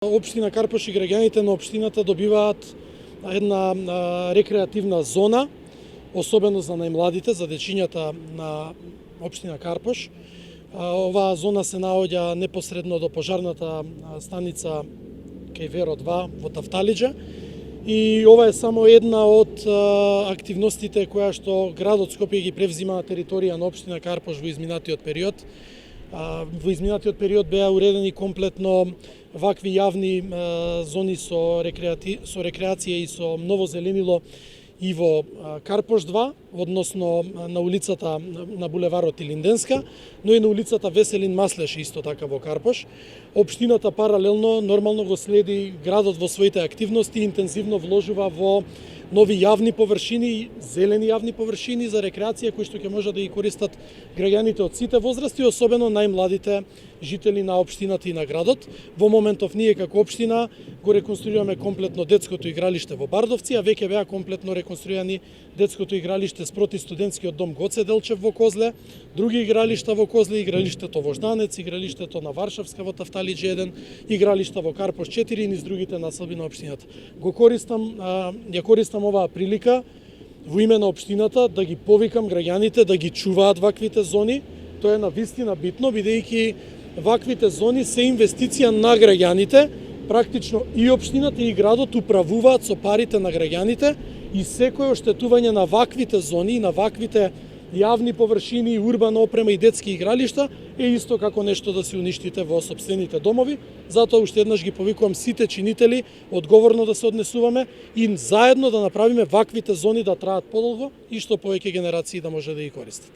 Општина Карпош и граѓаните на општината добиваат една рекреативна зона, особено за најмладите, за дечињата на општина Карпош. Оваа зона се наоѓа непосредно до пожарната станица кај Веро 2 во Тафталиџа и ова е само една од активностите која што градот Скопје ги превзима на територија на општина Карпош во изминатиот период. Во изминатиот период беа уредени комплетно вакви јавни зони со рекреација и со ново зеленило и во Карпош 2, односно на улицата на булеварот Илинденска, но и на улицата Веселин Маслеш исто така во Карпош. Општината паралелно нормално го следи градот во своите активности, интензивно вложува во нови јавни површини, зелени јавни површини за рекреација кои што ќе може да ги користат граѓаните од сите возрасти, особено најмладите жители на општината и на градот. Во моментов ние како општина го реконструираме комплетно детското игралиште во Бардовци, а веќе беа комплетно реконструирани детското игралиште спроти студентскиот дом Гоце Делчев во Козле, други игралишта во Козле, игралиштето во Жданец, игралиштето на Варшавска во Тафталиџа 1, игралишта во Карпош 4 и низ другите населби на општината. Ја користам оваа прилика во име на општината да ги повикам граѓаните да ги чуваат ваквите зони. Тоа е навистина битно, бидејќи ваквите зони се инвестиција на граѓаните, практично и општината и градот управуваат со парите на граѓаните и секој оштетување на ваквите зони и на ваквите јавни површини, урбана опрема и детски игралишта е исто како нешто да се уништите во сопствените домови. Затоа уште еднаш ги повикувам сите чинители одговорно да се однесуваме и заедно да направиме ваквите зони да траат подолго и што повеќе генерации да може да ги користат.